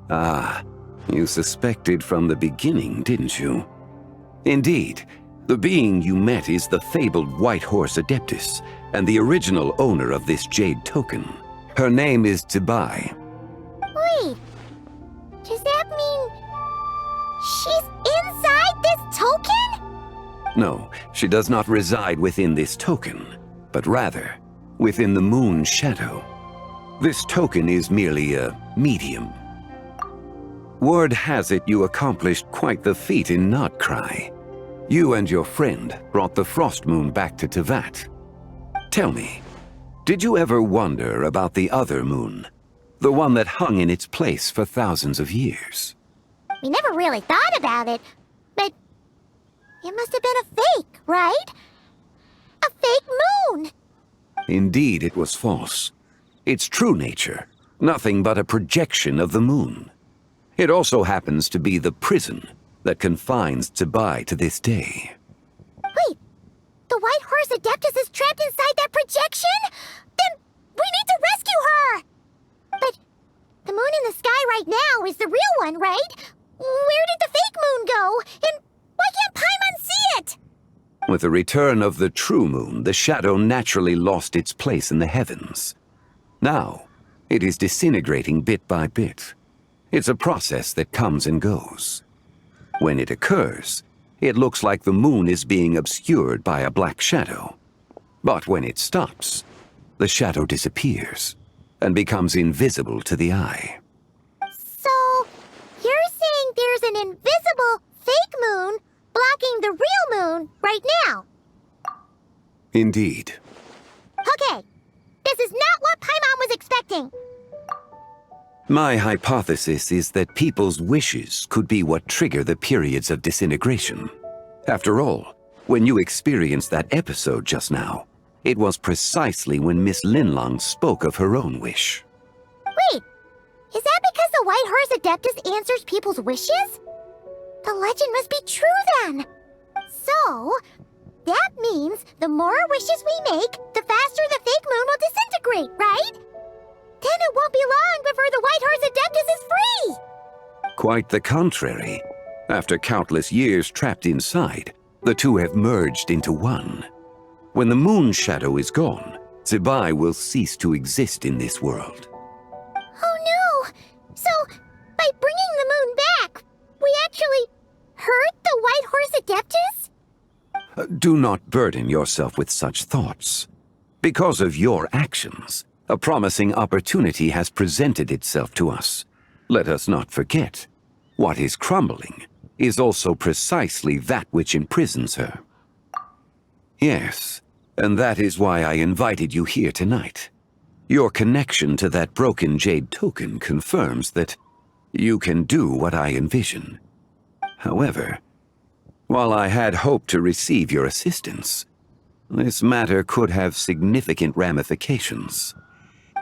Ah, you suspected from the beginning, didn't you? Indeed, the being you met is the fabled White Horse Adeptus, and the original owner of this jade token. Her name is Zibai. Wait, does that mean she's inside this token? No, she does not reside within this token, but rather within the moon's shadow. This token is merely a medium. Word has it you accomplished quite the feat in Notcry. You and your friend brought the Frost Moon back to Teyvat. Tell me, did you ever wonder about the other moon? The one that hung in its place for thousands of years? We never really thought about it, but it must have been a fake, right? A fake moon! Indeed, it was false. Its true nature, nothing but a projection of the moon. It also happens to be the prison that confines Zibai to this day. Wait, the White Horse Adeptus is trapped inside that projection? Then we need to rescue her! But the moon in the sky right now is the real one, right? Where did the fake moon go? And why can't Paimon see it? With the return of the true moon, the shadow naturally lost its place in the heavens. Now, it is disintegrating bit by bit. It's a process that comes and goes. When it occurs, it looks like the moon is being obscured by a black shadow. But when it stops, the shadow disappears and becomes invisible to the eye. So, you're saying there's an invisible fake moon blocking the real moon right now? Indeed. Okay, this is not what Paimon was expecting. My hypothesis is that people's wishes could be what trigger the periods of disintegration. After all, when you experienced that episode just now, it was precisely when Miss Linlong spoke of her own wish. Wait, is that because the White Horse Adeptus answers people's wishes? The legend must be true then. So, that means the more wishes we make, the faster the fake moon will disintegrate, right? Then it won't be long before the White Horse Adeptus is free! Quite the contrary. After countless years trapped inside, the two have merged into one. When the moon shadow is gone, Zibai will cease to exist in this world. Oh no! So, by bringing the moon back, we actually hurt the White Horse Adeptus? Do not burden yourself with such thoughts. Because of your actions, a promising opportunity has presented itself to us. Let us not forget, what is crumbling is also precisely that which imprisons her. Yes, and that is why I invited you here tonight. Your connection to that broken jade token confirms that you can do what I envision. However, while I had hoped to receive your assistance, this matter could have significant ramifications.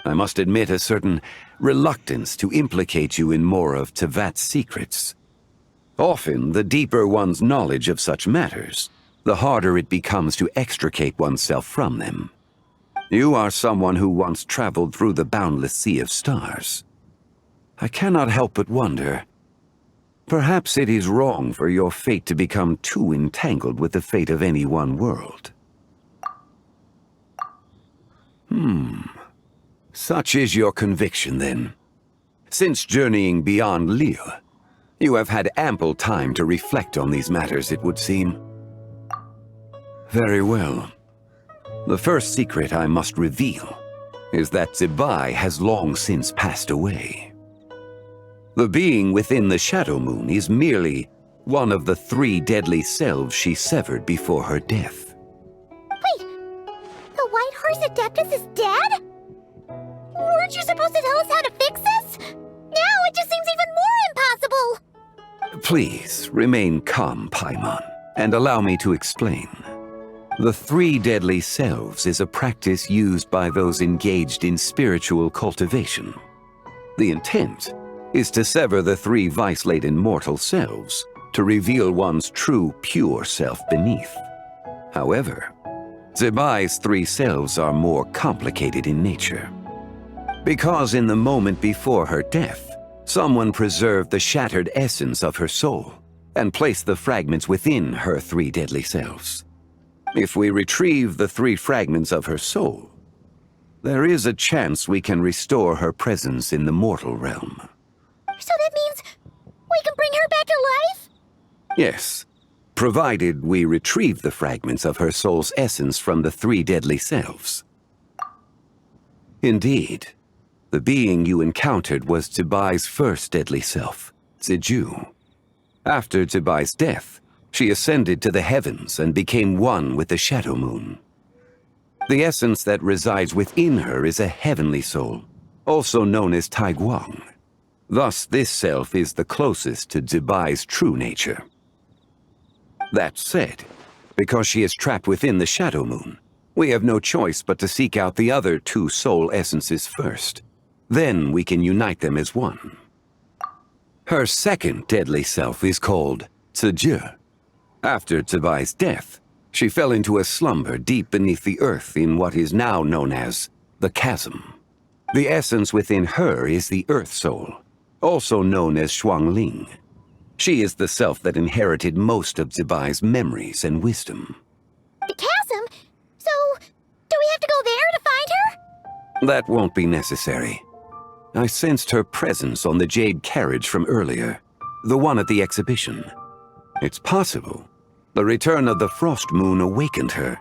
I must admit a certain reluctance to implicate you in more of Teyvat's secrets. Often, the deeper one's knowledge of such matters, the harder it becomes to extricate oneself from them. You are someone who once traveled through the boundless sea of stars. I cannot help but wonder, perhaps it is wrong for your fate to become too entangled with the fate of any one world. Such is your conviction, then. Since journeying beyond Lille, you have had ample time to reflect on these matters, it would seem. Very well. The first secret I must reveal is that Zibai has long since passed away. The being within the Shadow Moon is merely one of the 3 deadly selves she severed before her death. Wait, the White Horse Adeptus is dead? Weren't you supposed to tell us how to fix this? Now it just seems even more impossible! Please, remain calm, Paimon, and allow me to explain. The 3 deadly selves is a practice used by those engaged in spiritual cultivation. The intent is to sever the 3 vice-laden mortal selves to reveal one's true, pure self beneath. However, Zibai's three selves are more complicated in nature. Because in the moment before her death, someone preserved the shattered essence of her soul and placed the fragments within her three deadly selves. If we retrieve the three fragments of her soul, there is a chance we can restore her presence in the mortal realm. So that means we can bring her back to life? Yes, provided we retrieve the fragments of her soul's essence from the three deadly selves. Indeed, the being you encountered was Zibai's first deadly self, Ziju. After Zibai's death, she ascended to the heavens and became one with the Shadow Moon. The essence that resides within her is a heavenly soul, also known as Taiguang. Thus, this self is the closest to Zibai's true nature. That said, because she is trapped within the Shadow Moon, we have no choice but to seek out the other two soul essences first. Then we can unite them as one. Her second deadly self is called Ziju. After Zibai's death, she fell into a slumber deep beneath the earth in what is now known as the Chasm. The essence within her is the Earth Soul, also known as Zhongli. She is the self that inherited most of Zibai's memories and wisdom. The chasm? So, do we have to go there to find her? That won't be necessary. I sensed her presence on the jade carriage from earlier, the one at the exhibition. It's possible the return of the frost moon awakened her,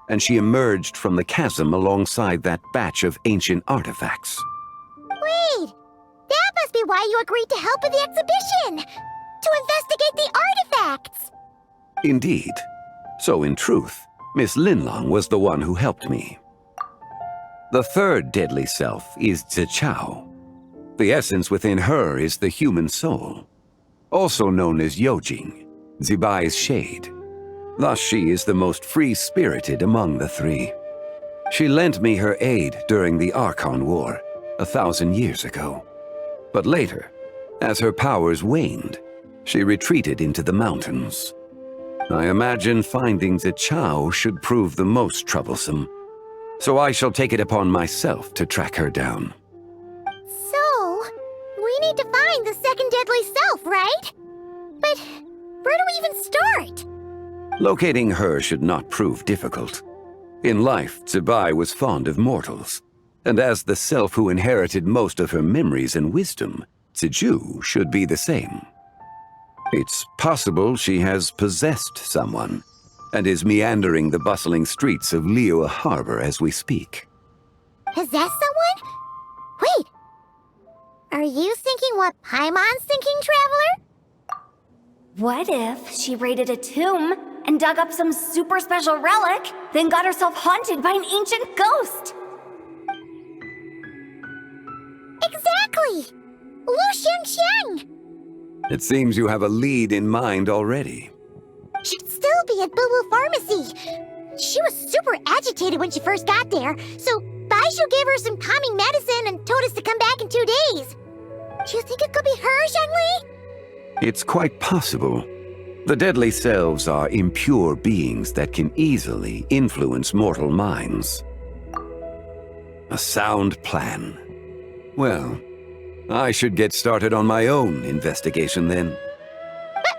and she emerged from the chasm alongside that batch of ancient artifacts. Wait! That must be why you agreed to help with the exhibition! To investigate the artifacts! Indeed. So in truth, Miss Linlong was the one who helped me. The third deadly self is Zichao. The essence within her is the human soul, also known as Yojing, Zibai's shade. Thus she is the most free-spirited among the three. She lent me her aid during the Archon War 1,000 years ago. But later, as her powers waned, she retreated into the mountains. I imagine finding Zichao should prove the most troublesome, so I shall take it upon myself to track her down. So, we need to find the second deadly self, right? But where do we even start? Locating her should not prove difficult. In life, Zibai was fond of mortals, and as the self who inherited most of her memories and wisdom, Ziju should be the same. It's possible she has possessed someone, and is meandering the bustling streets of Liyue Harbor as we speak. Possess someone? Wait! Are you thinking what Paimon's thinking, Traveler? What if she raided a tomb and dug up some super special relic, then got herself haunted by an ancient ghost? Exactly! Lu Xiangxiang! It seems you have a lead in mind already. She'd still be at Boo Boo Pharmacy. She was super agitated when she first got there, so Baishu gave her some calming medicine and told us to come back in 2 days. Do you think it could be her, Zhongli? It's quite possible. The Deadly Selves are impure beings that can easily influence mortal minds. A sound plan. Well, I should get started on my own investigation then. But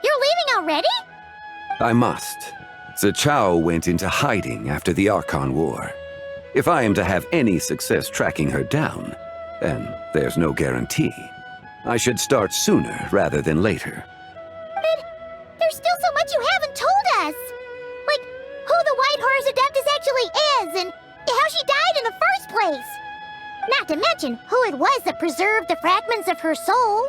you're leaving already? I must. Zichao went into hiding after the Archon War. If I am to have any success tracking her down, and there's no guarantee, I should start sooner rather than later. But there's still so much you haven't told us! Like, who the White Horse Adeptus actually is, and how she died in the first place! Not to mention who it was that preserved the fragments of her soul.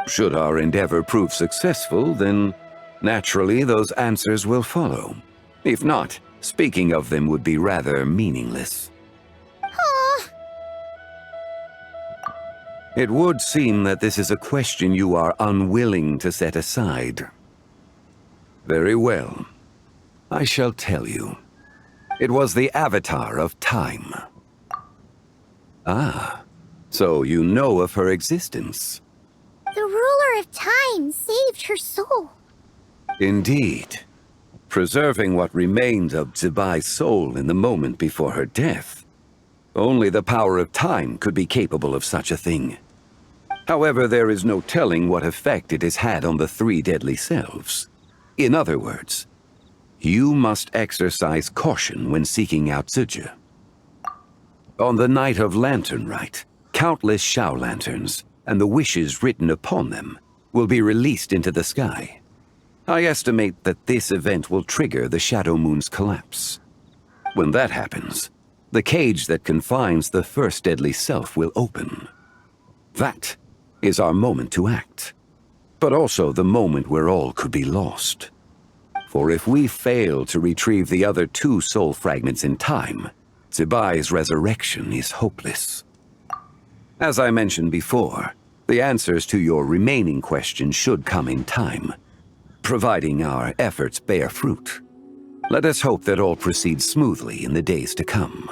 Should our endeavor prove successful, then naturally those answers will follow. If not, speaking of them would be rather meaningless. Aw. It would seem that this is a question you are unwilling to set aside. Very well. I shall tell you. It was the avatar of time. Ah, so you know of her existence. The ruler of time saved her soul. Indeed. preserving what remained of Zibai's soul in the moment before her death. Only the power of time could be capable of such a thing. However, there is no telling what effect it has had on the 3 Deadly Selves. In other words, you must exercise caution when seeking out Zizhi. On the night of Lantern Rite, countless Shao lanterns, and the wishes written upon them, will be released into the sky. I estimate that this event will trigger the Shadow Moon's collapse. When that happens, the cage that confines the first Deadly Self will open. That is our moment to act, but also the moment where all could be lost. For if we fail to retrieve the other 2 soul fragments in time, Zibai's resurrection is hopeless. As I mentioned before, the answers to your remaining questions should come in time, providing our efforts bear fruit. Let us hope that all proceeds smoothly in the days to come.